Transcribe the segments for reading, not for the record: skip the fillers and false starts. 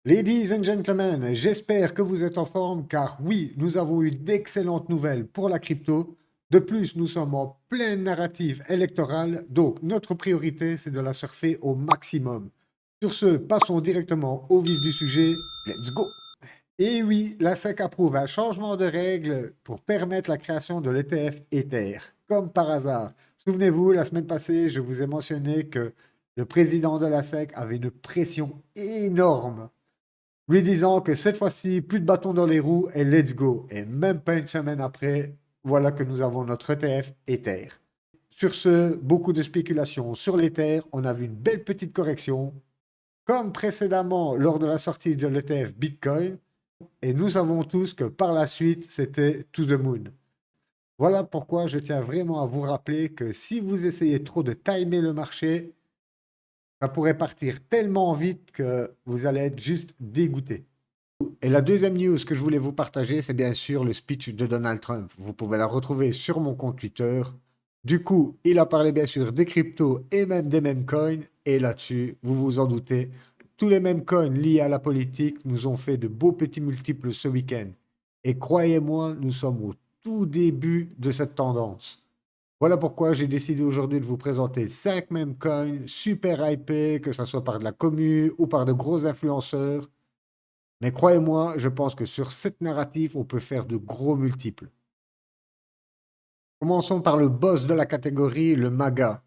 Ladies and gentlemen, j'espère que vous êtes en forme car oui, nous avons eu d'excellentes nouvelles pour la crypto. De plus, nous sommes en pleine narrative électorale, donc notre priorité, c'est de la surfer au maximum. Sur ce, passons directement au vif du sujet. Let's go! Et oui, la SEC approuve un changement de règles pour permettre la création de l'ETF Ether, comme par hasard. Souvenez-vous, la semaine passée, je vous ai mentionné que le président de la SEC avait une pression énorme lui disant que cette fois-ci, plus de bâtons dans les roues et let's go. Et même pas une semaine après, voilà que nous avons notre ETF Ether. Sur ce, beaucoup de spéculations sur l'Ether. On a vu une belle petite correction, comme précédemment lors de la sortie de l'ETF Bitcoin. Et nous savons tous que par la suite, c'était to the moon. Voilà pourquoi je tiens vraiment à vous rappeler que si vous essayez trop de timer le marché, ça pourrait partir tellement vite que vous allez être juste dégoûté. Et la deuxième news que je voulais vous partager, c'est bien sûr le speech de Donald Trump. Vous pouvez la retrouver sur mon compte Twitter. Du coup, il a parlé bien sûr des cryptos et même des meme coins. Et là-dessus, vous vous en doutez, tous les meme coins liés à la politique nous ont fait de beaux petits multiples ce week-end. Et croyez-moi, nous sommes au tout début de cette tendance. Voilà pourquoi j'ai décidé aujourd'hui de vous présenter 5 meme coins super hypés, que ce soit par de la commu ou par de gros influenceurs. Mais croyez-moi, je pense que sur cette narrative, on peut faire de gros multiples. Commençons par le boss de la catégorie, le MAGA,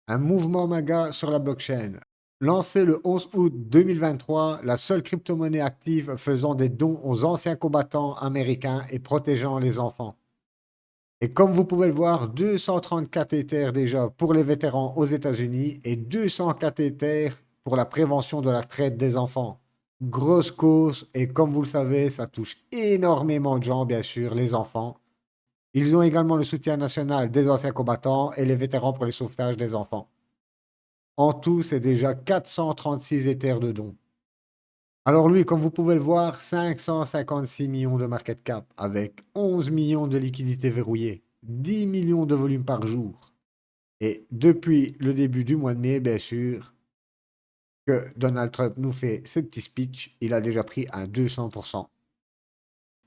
un mouvement MAGA sur la blockchain. Lancé le 11 août 2023, la seule crypto-monnaie active faisant des dons aux anciens combattants américains et protégeant les enfants. Et comme vous pouvez le voir, 234 Ethers déjà pour les vétérans aux États-Unis et 204 Ethers pour la prévention de la traite des enfants. Grosse cause et comme vous le savez, ça touche énormément de gens, bien sûr, les enfants. Ils ont également le soutien national des anciens combattants et les vétérans pour les sauvetages des enfants. En tout, c'est déjà 436 Ethers de dons. Alors lui, comme vous pouvez le voir, 556 millions de market cap avec 11 millions de liquidités verrouillées, 10 millions de volumes par jour. Et depuis le début du mois de mai, bien sûr, que Donald Trump nous fait ses petits speeches, il a déjà pris un 200%.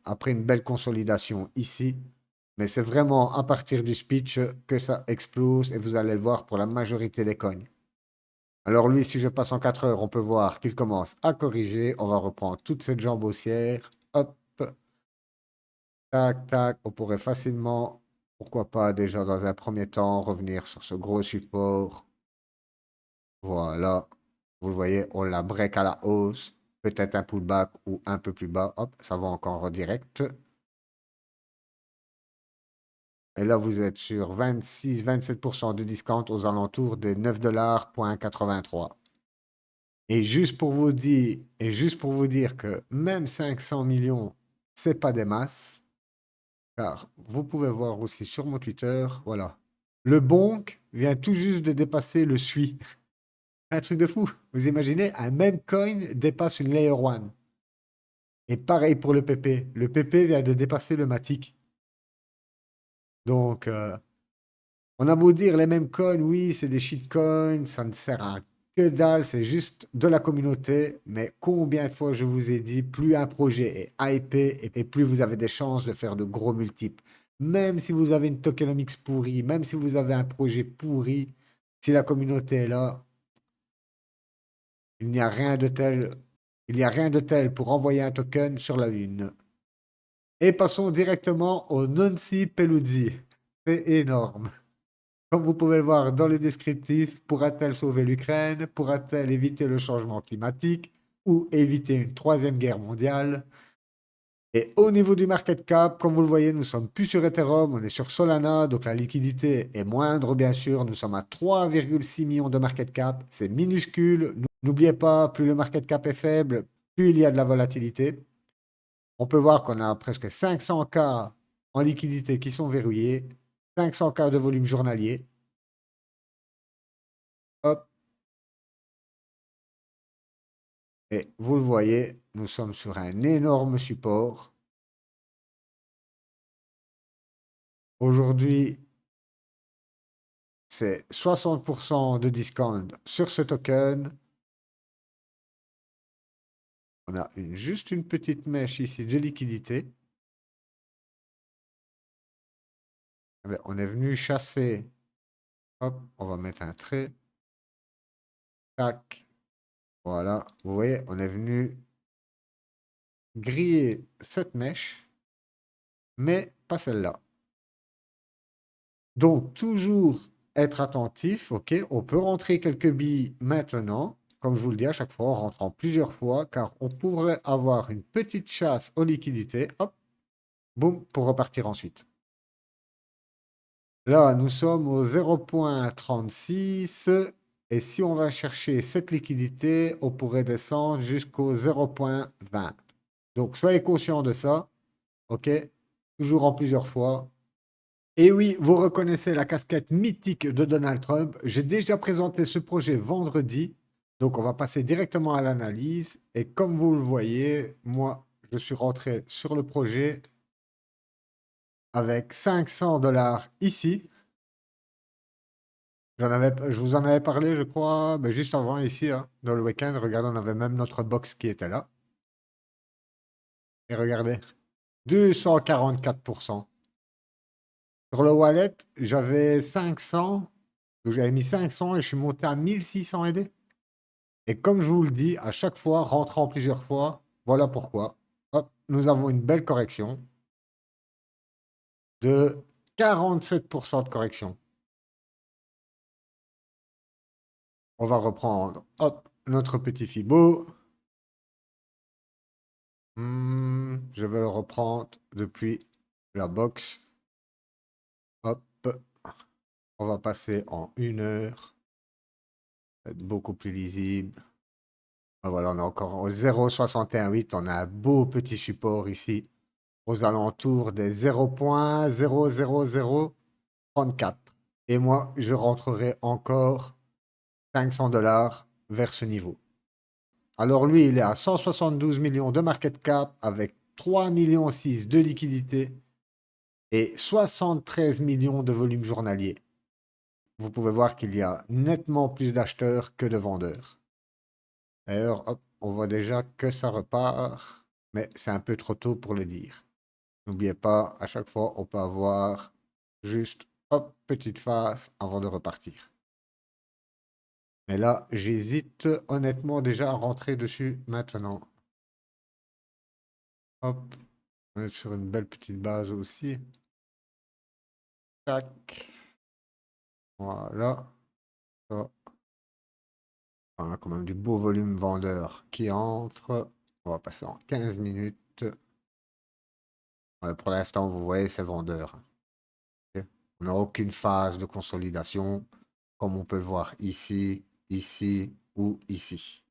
Après une belle consolidation ici, mais c'est vraiment à partir du speech que ça explose et vous allez le voir pour la majorité des coins. Alors lui, si je passe en 4 heures, on peut voir qu'il commence à corriger. On va reprendre toute cette jambe haussière. Hop, tac, tac. On pourrait facilement, pourquoi pas déjà dans un premier temps, revenir sur ce gros support. Voilà. Vous le voyez, on la break à la hausse. Peut-être un pullback ou un peu plus bas. Hop, ça va encore en direct. Et là, vous êtes sur 26-27% de discount aux alentours des 9,83 $. Et juste pour vous dire que même 500 millions, c'est pas des masses, car vous pouvez voir aussi sur mon Twitter, voilà. Le bonk vient tout juste de dépasser le SUI. Un truc de fou. Vous imaginez, un même coin dépasse une Layer 1. Et pareil pour le PP. Le PP vient de dépasser le Matic. Donc, on a beau dire les mêmes coins, oui, c'est des shitcoins, ça ne sert à que dalle, c'est juste de la communauté. Mais combien de fois je vous ai dit, plus un projet est hypé et plus vous avez des chances de faire de gros multiples. Même si vous avez une tokenomics pourrie, même si vous avez un projet pourri, si la communauté est là, il n'y a rien de tel, il n'y a rien de tel pour envoyer un token sur la Lune. Et passons directement au Nancy Pelosi. C'est énorme. Comme vous pouvez le voir dans le descriptif, pourra-t-elle sauver l'Ukraine? Pourra-t-elle éviter le changement climatique ou éviter une troisième guerre mondiale? Et au niveau du market cap, comme vous le voyez, nous sommes plus sur Ethereum, on est sur Solana, donc la liquidité est moindre, bien sûr. Nous sommes à 3,6 millions de market cap, c'est minuscule. N'oubliez pas, plus le market cap est faible, plus il y a de la volatilité. On peut voir qu'on a presque 500 K en liquidité qui sont verrouillés, 500 K de volume journalier. Hop. Et vous le voyez, nous sommes sur un énorme support. Aujourd'hui, c'est 60% de discount sur ce token. On a juste une petite mèche ici de liquidité. Eh ben, on est venu chasser. Hop, on va mettre un trait. Tac. Voilà. Vous voyez, on est venu griller cette mèche, mais pas celle-là. Donc, toujours être attentif, ok? On peut rentrer quelques billes maintenant. Comme je vous le dis à chaque fois, en rentrant plusieurs fois, car on pourrait avoir une petite chasse aux liquidités. Hop, boum, pour repartir ensuite. Là, nous sommes au 0,36. Et si on va chercher cette liquidité, on pourrait descendre jusqu'au 0,20. Donc, soyez conscient de ça. OK? Toujours en plusieurs fois. Et oui, vous reconnaissez la casquette mythique de Donald Trump. J'ai déjà présenté ce projet vendredi. Donc, on va passer directement à l'analyse. Et comme vous le voyez, moi, je suis rentré sur le projet avec 500 dollars ici. Je vous en avais parlé, je crois, ben, juste avant ici, hein, dans le week-end. Regardez, on avait même notre box qui était là. Et regardez, 244%. Sur le wallet, j'avais 500. Donc j'avais mis 500 et je suis monté à 1600 aidés. Et comme je vous le dis, à chaque fois, rentrant plusieurs fois, voilà pourquoi. Hop, nous avons une belle correction de 47% de correction. On va reprendre, hop, notre petit Fibo. Je vais le reprendre depuis la box. Hop, on va passer en 1 heure. Être beaucoup plus lisible. Ah, voilà, on est encore au 0,618. On a un beau petit support ici, aux alentours des 0,00034. Et moi, je rentrerai encore 500 dollars vers ce niveau. Alors lui, il est à 172 millions de market cap avec 3,6 millions de liquidité et 73 millions de volume journalier. Vous pouvez voir qu'il y a nettement plus d'acheteurs que de vendeurs. D'ailleurs, hop, on voit déjà que ça repart, mais c'est un peu trop tôt pour le dire. N'oubliez pas, à chaque fois, on peut avoir juste, hop, petite phase avant de repartir. Mais là, j'hésite honnêtement déjà à rentrer dessus maintenant. Hop, on est sur une belle petite base aussi. Tac. Voilà. Ça. On a quand même du beau volume vendeur qui entre. On va passer en 15 minutes. Ouais, pour l'instant, vous voyez, c'est vendeur. Ok. On n'a aucune phase de consolidation, comme on peut le voir ici, ici ou ici.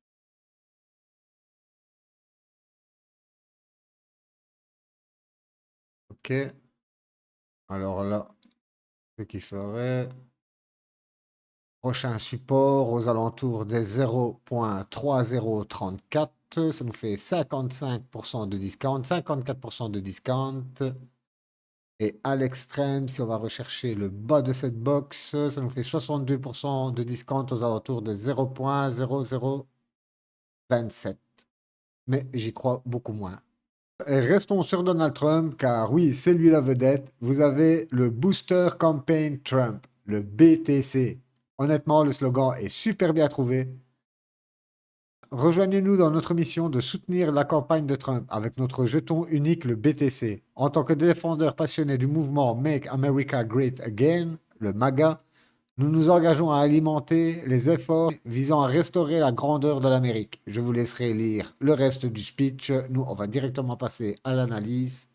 OK. Alors là, ce qu'il ferait, prochain support aux alentours des 0,3034. Ça nous fait 55% de discount, 54% de discount. Et à l'extrême, si on va rechercher le bas de cette box, ça nous fait 62% de discount aux alentours de 0,0027. Mais j'y crois beaucoup moins. Et restons sur Donald Trump, car oui, c'est lui la vedette. Vous avez le Booster Campaign Trump, le BTC. Honnêtement, le slogan est super bien trouvé. Rejoignez-nous dans notre mission de soutenir la campagne de Trump avec notre jeton unique, le BTC. En tant que défendeur passionné du mouvement Make America Great Again, le MAGA, nous nous engageons à alimenter les efforts visant à restaurer la grandeur de l'Amérique. Je vous laisserai lire le reste du speech. Nous, on va directement passer à l'analyse.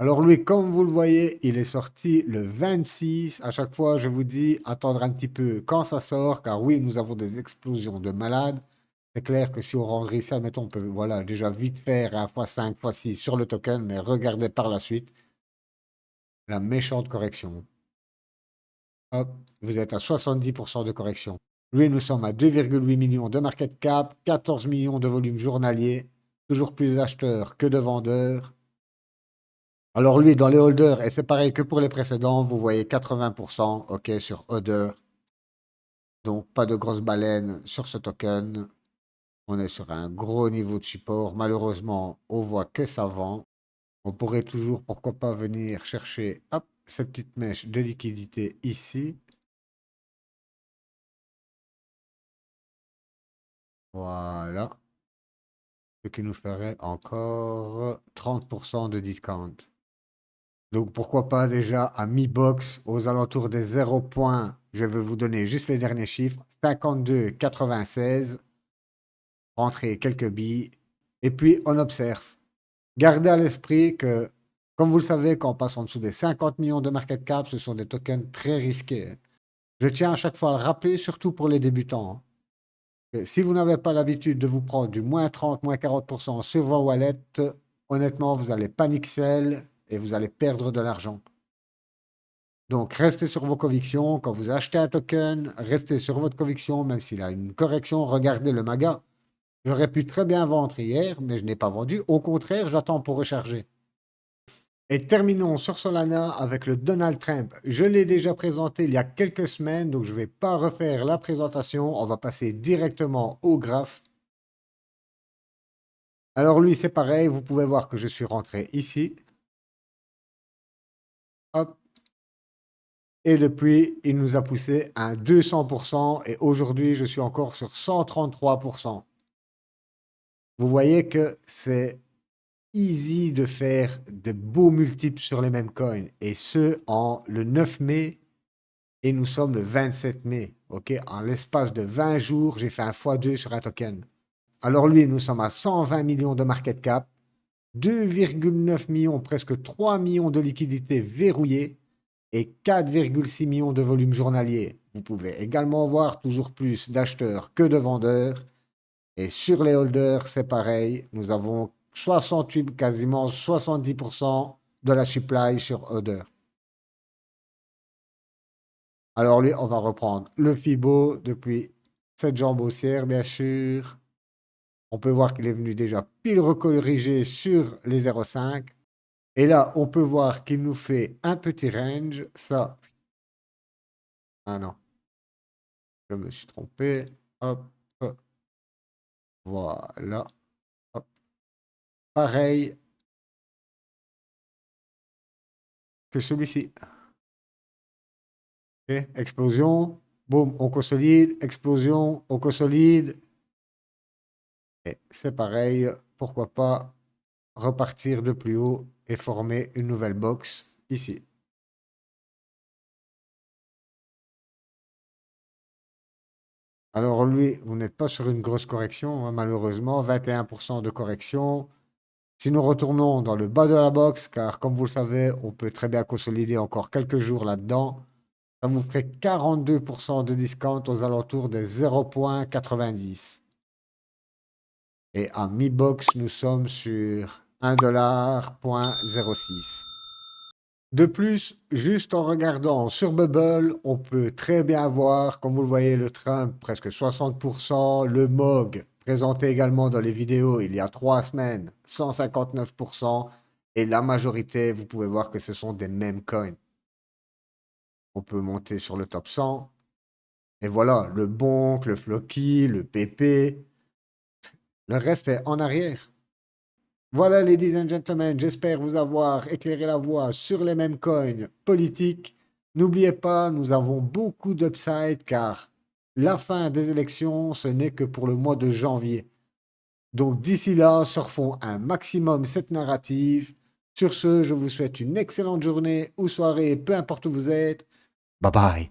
Alors lui, comme vous le voyez, il est sorti le 26. À chaque fois, je vous dis attendre un petit peu quand ça sort, car oui, nous avons des explosions de malades. C'est clair que si on rendrait ça, mettons, on peut voilà, déjà vite faire un x5, x6 sur le token, mais regardez par la suite la méchante correction. Hop, vous êtes à 70% de correction. Lui, nous sommes à 2,8 millions de market cap, 14 millions de volume journalier, toujours plus d'acheteurs que de vendeurs. Alors lui, dans les holders, et c'est pareil que pour les précédents, vous voyez 80%, OK, sur holder. Donc pas de grosse baleine sur ce token. On est sur un gros niveau de support. Malheureusement, on voit que ça vend. On pourrait toujours, pourquoi pas, venir chercher hop, cette petite mèche de liquidité ici. Voilà. Ce qui nous ferait encore 30% de discount. Donc pourquoi pas déjà à mi-box, aux alentours des 0 points, je vais vous donner juste les derniers chiffres, 52,96, rentrer quelques billes, et puis on observe. Gardez à l'esprit que, comme vous le savez, quand on passe en dessous des 50 millions de market cap, ce sont des tokens très risqués. Je tiens à chaque fois à le rappeler, surtout pour les débutants. Si vous n'avez pas l'habitude de vous prendre du moins 30, moins 40% sur vos wallets, honnêtement, vous allez panic sell et vous allez perdre de l'argent. Donc, restez sur vos convictions. Quand vous achetez un token, restez sur votre conviction, même s'il a une correction. Regardez le MAGA. J'aurais pu très bien vendre hier, mais je n'ai pas vendu. Au contraire, j'attends pour recharger. Et terminons sur Solana avec le Donald Trump. Je l'ai déjà présenté il y a quelques semaines, donc je ne vais pas refaire la présentation. On va passer directement au graphe. Alors lui, c'est pareil. Vous pouvez voir que je suis rentré ici. Hop. Et depuis, il nous a poussé à 200%. Et aujourd'hui, je suis encore sur 133%. Vous voyez que c'est easy de faire de beaux multiples sur les mêmes coins. Et ce, le 9 mai. Et nous sommes le 27 mai. OK? En l'espace de 20 jours, j'ai fait un x2 sur un token. Alors lui, nous sommes à 120 millions de market cap, 2,9 millions, presque 3 millions de liquidités verrouillées et 4,6 millions de volume journalier. Vous pouvez également voir toujours plus d'acheteurs que de vendeurs. Et sur les holders, c'est pareil. Nous avons 68, quasiment 70% de la supply sur holder. Alors lui, on va reprendre le Fibo depuis cette jambe haussière, bien sûr. On peut voir qu'il est venu déjà pile recorriger sur les 0,5. Et là, on peut voir qu'il nous fait un petit range. Ça. Ah non. Je me suis trompé. Hop. Voilà. Hop. Pareil que celui-ci. Ok. Explosion. Boum, on consolide. Explosion, on consolide. Et c'est pareil. Pourquoi pas repartir de plus haut et former une nouvelle box ici. Alors lui, vous n'êtes pas sur une grosse correction, hein, malheureusement, 21% de correction. Si nous retournons dans le bas de la box, car comme vous le savez, on peut très bien consolider encore quelques jours là-dedans, ça vous ferait 42% de discount aux alentours des 0,90. Et à mi-box, nous sommes sur 1,06 $. De plus, juste en regardant sur Bubble, on peut très bien voir, comme vous le voyez, le Trump presque 60%, le MOG présenté également dans les vidéos il y a 3 semaines, 159%, et la majorité, vous pouvez voir que ce sont des mêmes coins. On peut monter sur le top 100, et voilà, le Bonk, le Floki, le PP, le reste est en arrière. Voilà, ladies and gentlemen, j'espère vous avoir éclairé la voie sur les mêmes coins politiques. N'oubliez pas, nous avons beaucoup d'upside car la fin des élections, ce n'est que pour le mois de janvier. Donc d'ici là, surfons un maximum cette narrative. Sur ce, je vous souhaite une excellente journée ou soirée, peu importe où vous êtes. Bye bye.